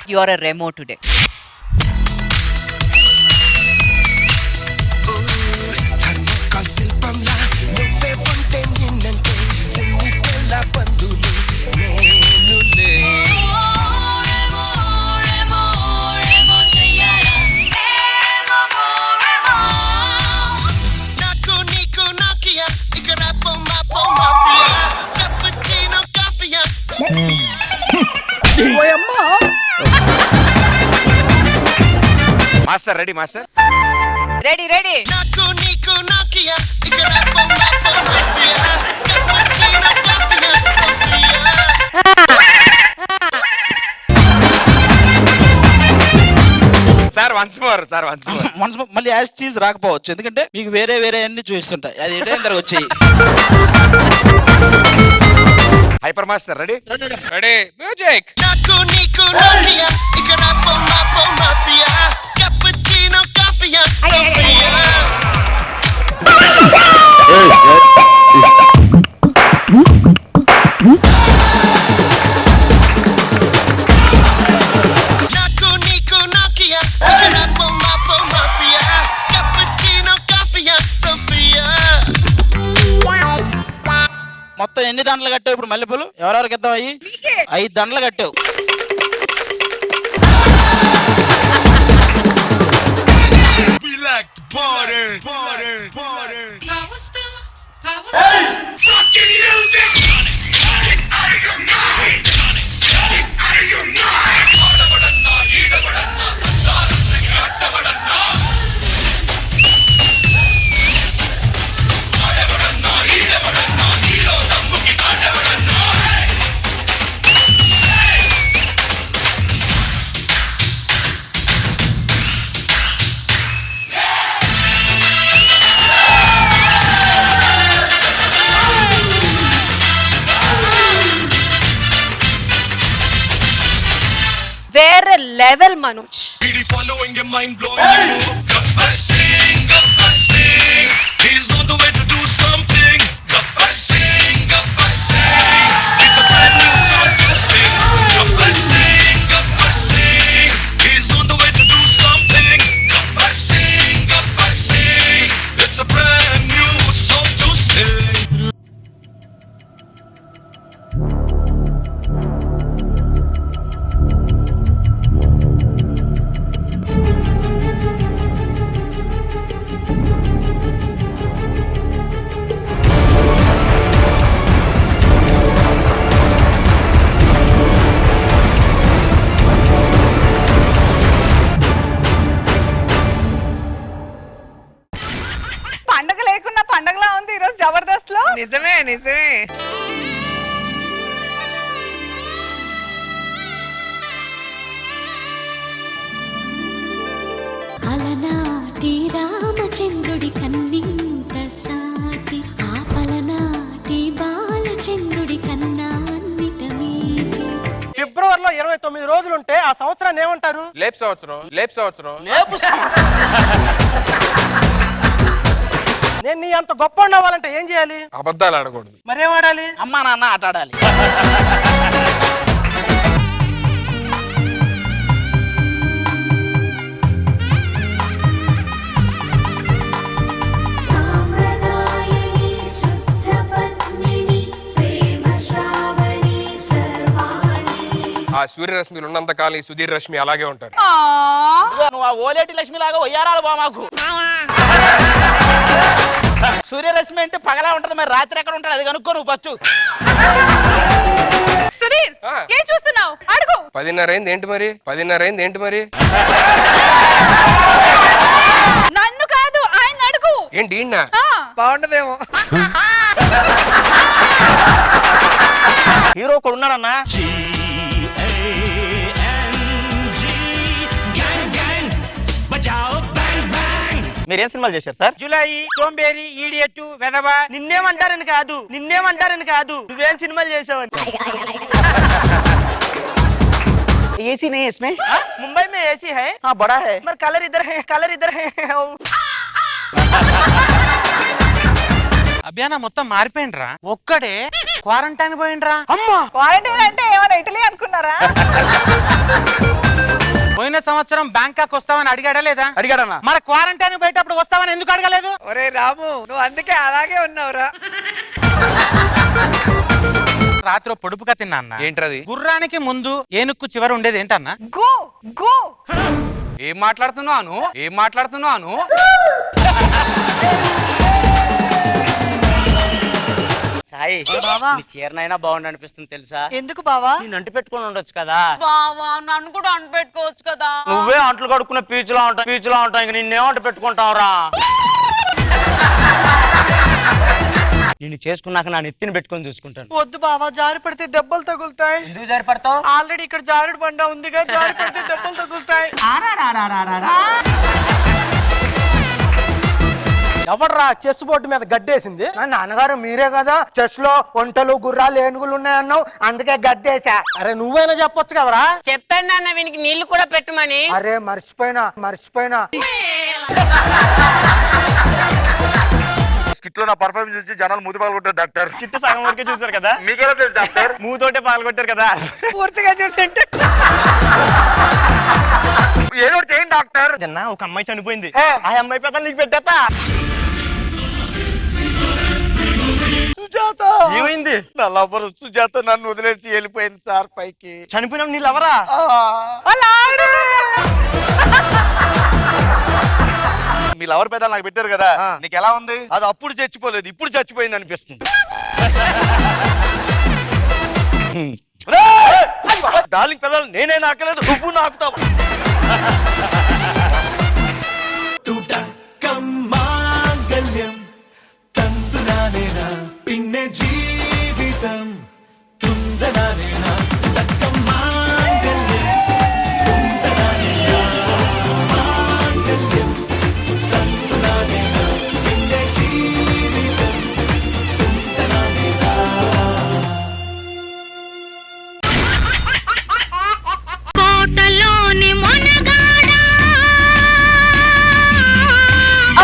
You are a Remo today. Master ready master ready ready sir once more sir once more మళ్ళీ as cheese రాకపోవచ్చు, ఎందుకంటే మీకు వేరే వేరే అన్ని చూపిస్తుంటాయి. అది ఏంటో ఇందరు వచ్చాయి. Hyper master ready ready music. మొత్తం ఎన్ని దండలు కట్టావు ఇప్పుడు మల్లెపూలు? ఎవరెవరికి ఇద్దాం? 5 దండలు కట్టావు. వేరే లెవెల్ మనోజ్. పండగ లేకున్నా పండగలా ఉంది ఈరోజు జబర్దస్త్ లో. నిజమే నిజమే. అలనాటి రామచంద్రుడి కన్నింత సాటి ఆపలనాటి బాలచంద్రుడి కన్నా అన్నిట మీది. ఫిబ్రవరిలో 29 రోజులుంటే ఆ సంవత్సరాన్ని ఏమంటారు? లేపు సంవత్సరం. లేపు సంవత్సరం. లేపు నేను నీ అంత గొప్ప అవ్వాలంటే ఏం చేయాలి? అబద్ధాలు ఆడకూడదు. మరేం ఆడాలి? అమ్మా నాన్న ఆట ఆడాలి. ఆ సూర్యరశ్మిలు ఉన్నంత కాలం ఈ సుధీర్ రశ్మి అలాగే ఉంటారు. నువ్వు ఆ ఓలేటి లక్ష్మి లాగా ఒయ్యారాలు బా మాకు. సూర్యరశ్మి అంటే పగలా ఉంటది, మరి రాత్రి ఎక్కడ ఉంటాడు అది కనుక్కో నువ్వు ఫస్ట్. సుధీర్ ఏం చూస్తున్నావు? అడుగు. 10:30 అయింది ఏంటి మరి? 10:30 అయింది ఏంటి మరి? నన్ను కాదు ఆయన అడుగు. ఏంటి ఈయన? బాగుండదేమో. హీరో ఒకడు ఉన్నాడన్నా. మీరేం సినిమాలు చేశారు సార్? జులై, సోంబేరి, ఈడియట్, వెదవ, నిన్నేమంటారని కాదు నువ్వేం సినిమాలు చేసావని. ఏసీ नहीं है इसमें? ముంబై में एसी है. हाँ बड़ा है. మరి కలర్ ఇద్దర్ है. అభ్యానా మొత్తం మారిపోయిండ్రా. ఒక్కడే క్వారంటైన్ పోయిండ్రా. అమ్మా క్వారంటైన్ అంటే ఏమైనా ఇటలీ అనుకున్నారా? సంవత్సరం బ్యాంకాక్ వస్తావని అడిగాడా లేదా? అడిగాడన్నా. మరి క్వారంటైన్ పోయేటప్పుడు వస్తావని ఎందుకు అడగలేదు? ఒరే రాము నువ్వు అందుకే అలాగే ఉన్నావురా. రాత్రి పొడుపుగా తిన్నా అన్న. ఏంటది? గుర్రానికి ముందు ఏనుక్కు చివర ఉండేది ఏంటన్నా? Go go. ఏం మాట్లాడుతున్నాను? ఏం మాట్లాడుతున్నాను? సాయి మీ చీరనైనా బాగుండి అనిపిస్తుంది తెలుసా? ఎందుకు బావా? నేను అంటు పెట్టుకొని ఉండొచ్చు కదా. బావా నన్ను కూడా అనిపెట్టుకోవచ్చు కదా. నువ్వే అంట్లు కడుక్కున్న పీచులా ఉంటావు ఇంక నిన్నేం అంటు పెట్టుకుంటావురా? నిన్ను చేసుకున్నాక నా నెత్తిని పెట్టుకొని చూసుకుంటాను. వద్దు బావా, జారి పడితే దెబ్బలు తగులుతాయి. ఎందుకు జారి పడతావు? ఆల్రెడీ ఇక్కడ జారుడు బండ ఉందిగా, జారి పడితే దెబ్బలు తగులుతాయి. ఎవడ్రా చెస్ బోర్డు మీద గడ్డేసింది? నాన్నగారు మీరే కదా చెస్ లో ఒంటలు గుర్రాలు ఏనుగులు ఉన్నాయన్నావు, అందుకే గడ్డేసా. అరే నువ్వైనా చెప్పొచ్చు కదరా. చెప్పాను నాన్న వీనికి నీళ్లు కూడా పెట్టమని. అరే మర్చిపోయినా స్కిట్ లో నా పర్ఫార్మెన్స్ చూసి జనాలు మూతి పాల్గొట్టారు డాక్టర్. కిట్టు సగం వరకే చూసారు కదా, మీకెలా తెలుసు డాక్టర్? మూతోటే పాల్గొట్టారు కదా. పూర్తిగా చూసింటే ఏదో ఒకటి చేయండి డాక్టర్. ఒక అమ్మాయి చనిపోయింది, ఆ అమ్మాయి పెద్ద నీకు పెట్టేస్తా. సుజాత ఏమైంది? నా లవర్ సుజాత నన్ను వదిలేసి వెళ్ళిపోయింది సార్ పైకి. చనిపోయినా నీ లవరా? మీ లవర్ పెద్ద నాకు పెట్టారు కదా, నీకు ఎలా ఉంది? అది అప్పుడు చచ్చిపోలేదు, ఇప్పుడు చచ్చిపోయింది అనిపిస్తుంది. డార్లింగ్ పెదాలు నేనే నాకలేదు, నువ్వు నాకుతావు. പിന്നെ ജീവിതം തുന്തനാനേന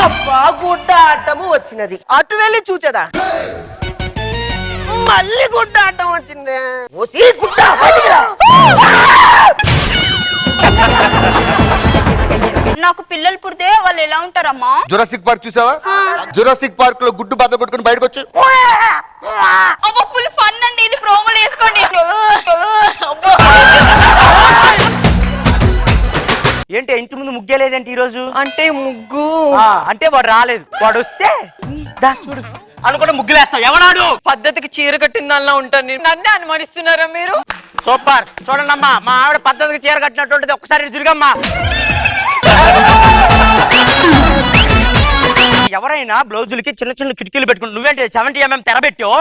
అబ్బా గుడ్డ ఆటము వచ్చినది, అటు వెళ్ళి చూచేదా మళ్ళీ గుడ్డ ఆటం వచ్చింది. నాకు పిల్లలు పుడితే వాళ్ళు ఎలా ఉంటారమ్మా? జురాసిక్ పార్క్ చూసావా? జురాసిక్ పార్క్ లో గుడ్డు బాధ కొట్టుకుని బయటకు వచ్చి అబ్బా ఫుల్ ఫన్ అండి, ఇది ప్రోమోలు వేసుకోండి. ఏంటి ఇంటి ముందు ముగ్గేలేదేంటి ఈ రోజు? అంటే ముగ్గు అంటే వాడు రాలేదు, వాడు వస్తే చూడు అనుకుంటే ముగ్గులేస్తావు. ఎవడాడు? పద్ధతికి చీర కట్టిందల్లా ఉంటాను. నన్నే అనుమానిస్తున్నారా మీరు? సూపర్. చూడండి అమ్మా, మా ఆవిడ పద్ధతికి చీర కట్టినటువంటిది. ఒక్కసారి తిరిగమ్మా. ఎవరైనా బ్లౌజులకి చిన్న చిన్న కిటికీలు పెట్టుకుంటు, నువ్వేంటి 70mm తెర పెట్టావు?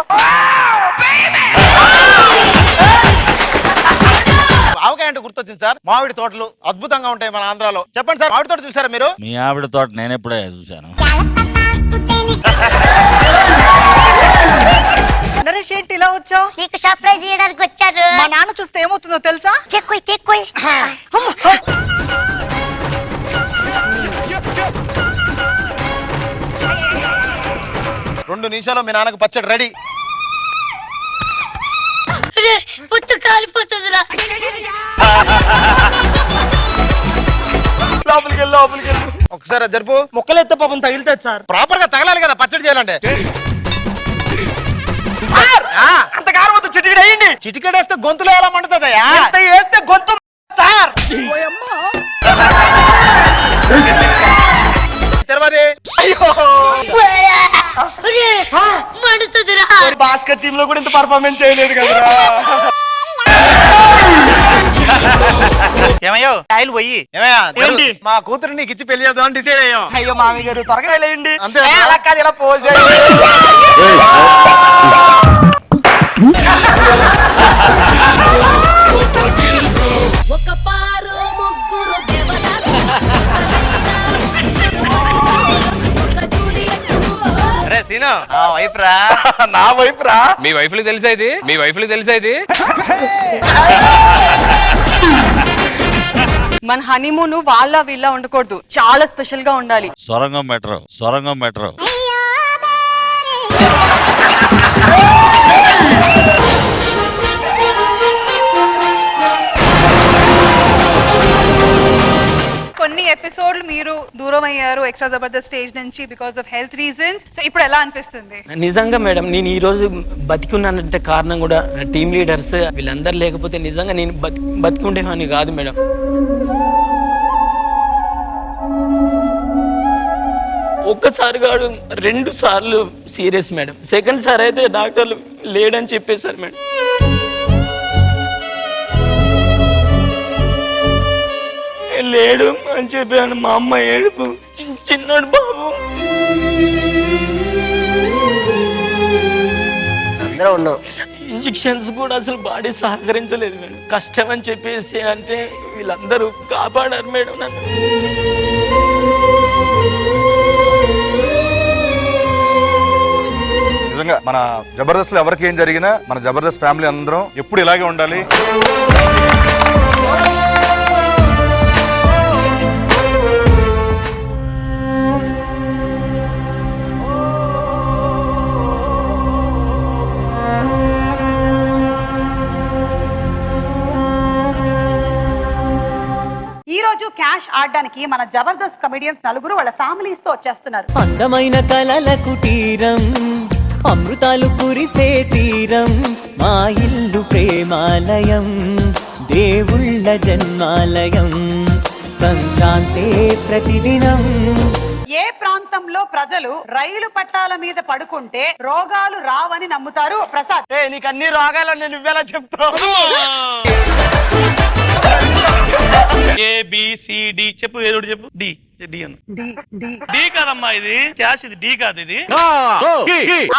ఆవకాయ అంటే గుర్తొచ్చింది సార్, మామిడి తోటలు అద్భుతంగా ఉంటాయి మన ఆంధ్రాలో. చెప్పండి సార్, మామిడి తోట చూసారా మీరు? మీ ఆవిడ తోట నేను ఎప్పుడే చూశాను. నరేష్ ఏంటి ఇలా వచ్చావు? నీకు సర్ప్రైజ్ చేయడానికి వచ్చారు. మా నాన్న చూస్తే ఏమవుతుందో తెలుసా? చెక్కుయ్ 2 నిమిషాలు మీ నాన్నకు పచ్చడి రెడీ. పుట్టు కాలిపోతుందిరా. లోపలికి వెళ్ళు. ఒకసారి అది జరుపు. మొక్కలు ఎత్తే పాపం తగిలితే సార్. ప్రాపర్ గా తగలాలి కదా పచ్చడి చేయాలంటే. అంత కారం వద్దు, చిటికెడు అయ్యింది. చిటికెడేస్తే గొంతులో ఎలా మండుతుందయ్యా? వేస్తే గొంతు సార్. తెరవది. మండుతుందిరా. బాస్కెట్ టీమ్ లో కూడా ఇంత పర్ఫార్మెన్స్ చేయలేదు కదరా. ఏమయ్యో ఆయిల్ పోయి. ఏమయ్యా ఏంటి? మా కూతురు నీకు ఇచ్చి పెళ్లి చేద్దాం అని డిసైడ్ అయ్యాం. అయ్యో మామయ్య గారు త్వరగా వెళ్ళండి. అంతే. అలా కాదు, ఇలా పోజ్ ఒక పారు ముగ్గురు సీను వైఫ్ రా. నా వైఫ్ రా. మీ వైఫ్లు తెలుసా ఇది? మీ వైఫ్లు తెలుసా ఇది? మన హనీమూన్ వాళ్ళ వీళ్ళ ఉండకూడదు, చాలా స్పెషల్ గా ఉండాలి. సొరంగం మెట్రో ఎపిసోడ్లు మీరు దూరం అయ్యారు ఎక్స్ట్రా జబర్దస్త్ స్టేజ్ నుంచి because of health reasons. So ఇప్పుడు ఎలా అనిపిస్తుంది? నిజంగా మేడం నేను ఈ రోజు బతికున్నానంటే కారణం కూడా టీమ్ లీడర్స్ వీళ్ళందరూ లేకపోతే నిజంగా నేను బతికుండేవాడిని కాదు మేడం. ఒక్కసారి కాదు 2 సార్లు సీరియస్ మేడం. సెకండ్ సార్ అయితే డాక్టర్లు లేడని చెప్పేశారు మేడం. లేడు అని చెప్పాను. మా అమ్మ ఏడుపు, చిన్నోడు బాబు. అందరూ ఉన్నాం. ఇంజెక్షన్స్ కూడా అసలు బాడీ సహకరించలేదు మేడం. కష్టం అని చెప్పేసి అంటే వీళ్ళందరూ కాపాడారు మేడం నన్ను. నిజంగా మన జబర్దస్త్ లో ఎవరికి ఏం జరిగినా మన జబర్దస్త్ ఫ్యామిలీ అందరం ఎప్పుడు ఇలాగే ఉండాలి. ఈ రోజు క్యాష్ ఆడడానికి మన జబర్దస్త్ కమెడియన్స్ నలుగురు వాళ్ళ ఫ్యామిలీస్ తో వచ్చేస్తున్నారు. అందమైన కలల కుటీరం, అమృతాలు కురిసే తీరం, మా ఇల్లు ప్రేమాలయం, దేవుళ్ళ జన్మాలయం, సంక్రాంతే ప్రతిదినం. ఏ ప్రాంతంలో ప్రజలు రైలు పట్టాల మీద పడుకుంటే రోగాలు రావని నమ్ముతారు? ప్రసాద్, నీకు అన్ని రోగాలు నువ్వెలా చెప్తావు? ABCD చెప్పు, ఏదో చెప్పు. డి డి కాదమ్మా, ఇది క్యాష్, ఇది డి కాదు. ఇది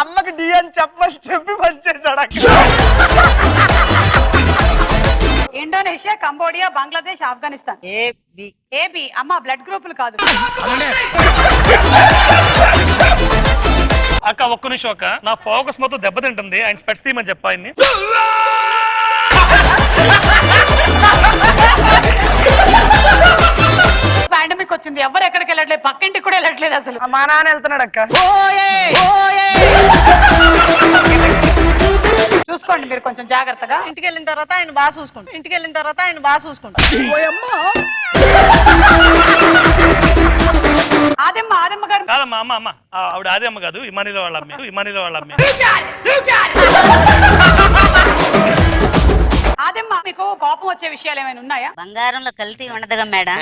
అమ్మకి డి అని చెప్పి పనిచేశాడు. Indonesia, Cambodia, Bangladesh, Afghanistan. AB అమ్మ బ్లడ్ గ్రూపులు కాదు. అక్క ఒక్క నిమిషం అక్క, నా ఫోకస్ మొత్తం దెబ్బతింటుంది. ఆయన స్పెట్స్ తీయమని చెప్ప ఆయన్ని. పాండమిక్ వచ్చింది, ఎవరు ఎక్కడికి వెళ్ళట్లేదు, పక్కింటికి కూడా వెళ్ళట్లేదు అసలు. మా నాన్న వెళ్తున్నాడు అక్క. చూసుకోండి మీరు కొంచెం జాగ్రత్తగా. ఇంటికి వెళ్ళిన తర్వాత ఆయన బాగా చూసుకుంటా. ఆదమ్మ గారు కాదమ్మా, అమ్మ ఆవిడ ఆది అమ్మ కాదు, ఇమానిలో వాళ్ళ అమ్మే. ఆదమ్మ, మీకు కోపం వచ్చే విషయాలు ఏమైనా ఉన్నాయా? బంగారంలో కల్తీ ఉండదుగా మేడం.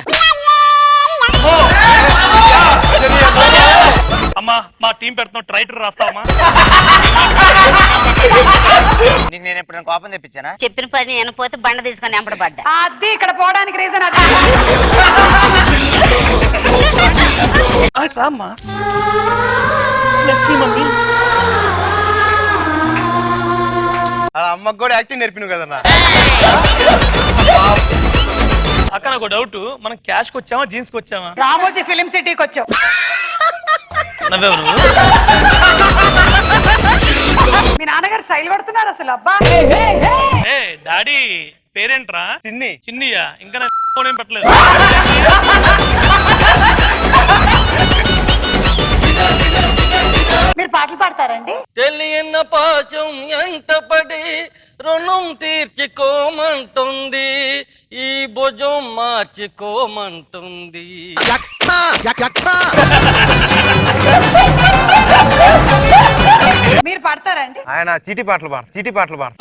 అమ్మా మా టీం పెడుతున్నాం, ట్రైటర్ రాస్తావమ్మా. నీకు నేను ఎప్పుడు కోపం తెప్పించానా? చెప్పిన పని నేను పోతే బండ తీసుకొని ఎంపడబడ్డా. అది ఇక్కడ పోవడానికి రీజన్ అది. రామ్మా. అమ్మకు కూడా యాక్టింగ్ నేర్పిను కదన్నా. అక్క నాకు డౌట్, మనం క్యాష్ కి వచ్చామా జీన్స్ కి వచ్చామా? రామోజీ ఫిలిం సిటీకి వచ్చావు. నవ్వేవు నువ్వు? మీ నాన్నగారు స్టైల్ పడుతున్నారు అసలు. అబ్బా, ఏ డాడీ పేరేంట్రా? చిన్నియా? ఇంకా ఫోన్ ఏం పెట్టలేదు. మీరు పాటలు పాడతారండి? తెలియన్న పాచం ఎంట పడి రుణం తీర్చుకోమంటుంది, ఈ భుజం మార్చుకోమంటుంది. మీరు పాడతారండి? ఆయన చీటీ పాటలు పాడతారు.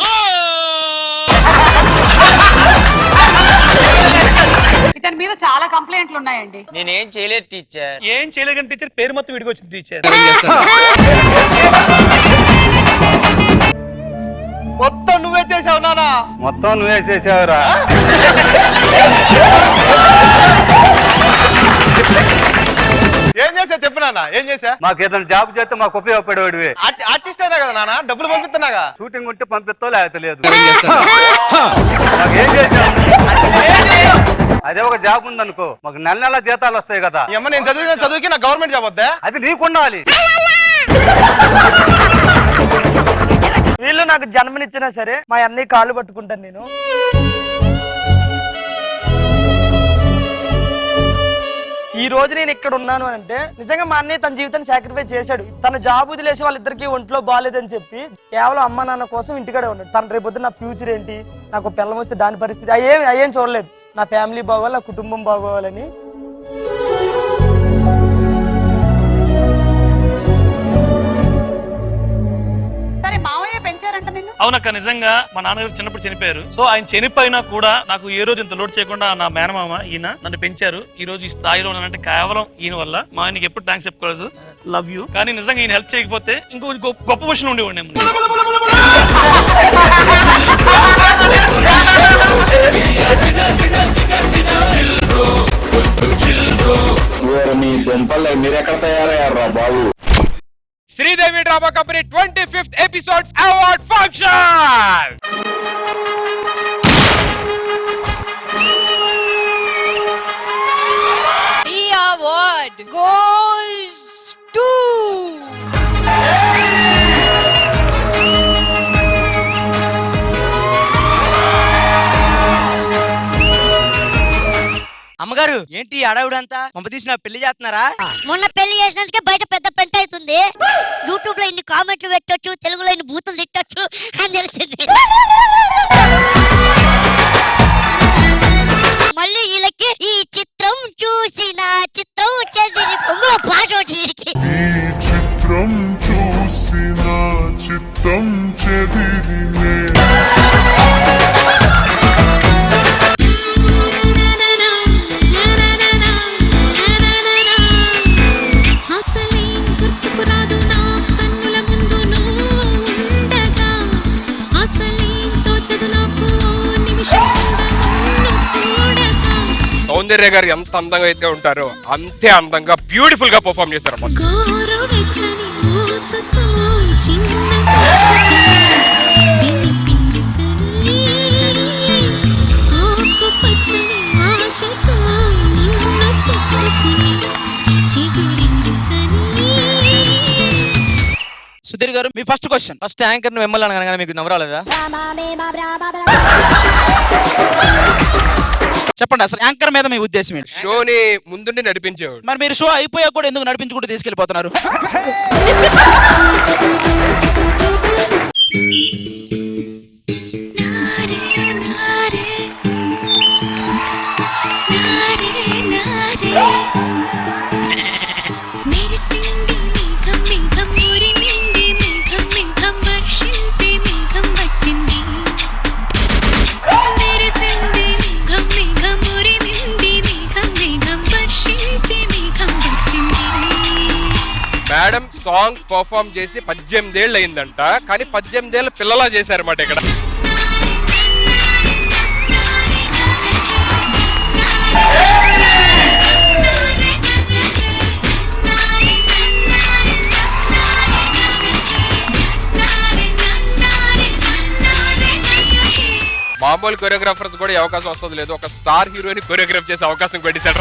ఇతని మీద చాలా కంప్లైంట్లు ఉన్నాయండి. నేనేం చేయలేదు టీచర్. ఏం చేయలేదని టీచర్ పేరు మొత్తం విడిగి వచ్చింది టీచర్. మొత్తం నువ్వే చేసావు నానా. మొత్తం నువ్వే చేసావురా. ఏం చేసా చెప్పు నాన్న, ఏం చేసా? మాకు ఏదైనా జాబ్ చేస్తే మాకు ఉపయోగపడేవాడివి. ఆర్టిస్ట్ అయినా కదా నాన్న, డబ్బులు పంపిస్తున్నాగా. షూటింగ్ ఉంటే పంపిస్తా లేకపోతే లేదు. మాకేం చేసావు? అదే ఒక జాబ్ ఉందనుకో, మాకు నెల జీతాలు వస్తాయి కదా. అమ్మ నేను చదివిన చదువుకి నాకు గవర్నమెంట్ జాబ్ వద్దా? అది నీకుండాలి. వీళ్ళు నాకు జన్మనిచ్చినా సరే మా అన్నయ్య కాళ్ళు పట్టుకుంటాను నేను. ఈ రోజు నేను ఇక్కడ ఉన్నాను అంటే నిజంగా మా అన్నయ్య తన జీవితాన్ని సాక్రిఫైస్ చేశాడు. తన జాబ్ వదిలేసి వాళ్ళిద్దరికి ఒంట్లో బాగాలేదని చెప్పి కేవలం అమ్మ నాన్న కోసం ఇంటికాడే ఉన్నాడు. తన రేపొద్దు నా ఫ్యూచర్ ఏంటి, నాకు పిల్లం వస్తే దాని పరిస్థితి అయ్యేం చూడలేదు. నా ఫ్యామిలీ బాగోవాలి, నా కుటుంబం బాగోవాలని అవునక్క, నిజంగా మా నాన్నగారు చిన్నప్పుడు చనిపోయారు. సో ఆయన చనిపోయినా కూడా నాకు ఏ రోజు ఇంత లోటు చేయకుండా నా మేనమామ ఈయన నన్ను పెంచారు. ఈ రోజు ఈ స్థాయిలో ఉన్నానంటే కేవలం ఈయన వల్ల. మా ఆయనకి ఎప్పుడు థ్యాంక్స్ చెప్పుకోలేదు, లవ్ యూ. కానీ నిజంగా ఈయన హెల్ప్ చేయకపోతే ఇంకో గొప్ప పొజిషన్ ఉండేవాడిని. మీరెక్కడ తయారయ్యారా బాబు? Sridevi drama company 25th episodes award function. The award goes to అమ్మగారు ఏంటి అడవుడంతా పంప తీసిన పెళ్లి చేస్తున్నారా? మొన్న పెళ్లి చేసినందుకే బయట పెద్ద పెంట అవుతుంది. యూట్యూబ్ లో ఇన్ని కామెంట్లు పెట్టొచ్చు, తెలుగులో ఇన్ని బూతులు తిట్టొచ్చు అని తెలిసింది. మళ్ళీ వీళ్ళకి ఈ చిత్రం చూసిన చిత్రం చదివి పొంగు పాట వీడికి. చిత్రం చూసిన చిత్తం చెదిరినే. సౌందర్య గారు ఎంత అందంగా అయితే ఉంటారో అంతే అందంగా బ్యూటిఫుల్ గా పర్ఫార్మ్ చేశారు. సుధీర్ గారు, మీ ఫస్ట్ క్వశ్చన్. ఫస్ట్ యాంకర్ ని మిమ్మల్ని అనగానే మీకు నవ్వరాలేదా? చెప్పండి, అసలు యాంకర్ మీద మీ ఉద్దేశం ఏంటి? షోని ముందుండి నడిపించేవాడు. మరి మీరు షో అయిపోయాక కూడా ఎందుకు నడిపించుకుంటూ తీసుకెళ్లిపోతున్నారు? మేడం సాంగ్ పర్ఫార్మ్ చేసి 18 ఏళ్ళు అయిందంట, కానీ 18 ఏళ్ళ పిల్లలా చేశారన్నమాట ఇక్కడ. మామూలు కొరియోగ్రాఫర్స్ కూడా ఈ అవకాశం వస్తుంది లేదు, ఒక స్టార్ హీరోని కొరియోగ్రాఫ్ చేసే అవకాశం పెట్టేశాడు.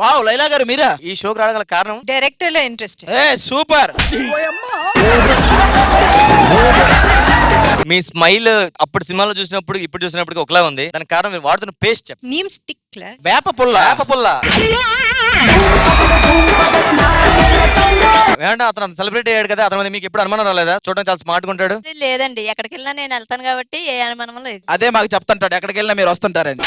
వావ్, లైలా గారు మీరా? ఈ షోకి రావడానికి కారణం డైరెక్టర్ లో ఇంట్రెస్ట్. సూపర్. మీ స్మైల్ అప్పుడు సినిమాలో చూసినప్పుడు ఇప్పుడు చూసినప్పుడు ఒకలా ఉంది. దానికి కారణం మీరు వాడుతున్న పేస్ట్. నీమ్ స్టిక్ వేప పుల్ల. ఏమంటే అతను సెలబ్రిటీ అయ్యాడు కదా, అతను మీకు ఎప్పుడు అనుమానం రాలేదా? చూడడం చాలా స్మార్ట్ గా ఉంటాడు. లేదండి, ఎక్కడికి వెళ్ళినా నేను వెళ్తాను కాబట్టి ఏ అనుమానం లేదు. అదే మాకు చెప్తుంటాడు, ఎక్కడికి వెళ్ళినా మీరు వస్తుంటారని.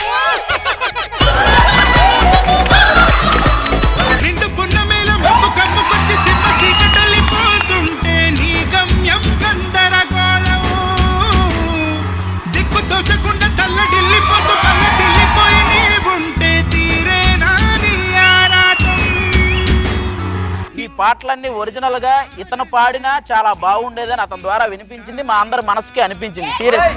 పాటలన్నీ ఒరిజినల్ గా ఇతను పాడినా చాలా బాగుండేదని అతని ద్వారా వినిపించింది, మా అందరి మనసుకి అనిపించింది. సీరియస్.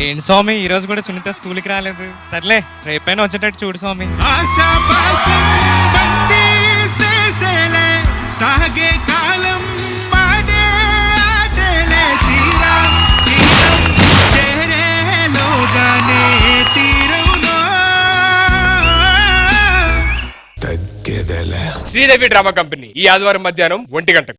ఏంటి స్వామి ఈ రోజు కూడా సునీత స్కూల్కి రాలేదు? సర్లే రేపైనా వచ్చేటట్టు చూడు స్వామి. శ్రీదేవి డ్రామా కంపెనీ ఈ ఆదివారం మధ్యాహ్నం 1 గంటకు.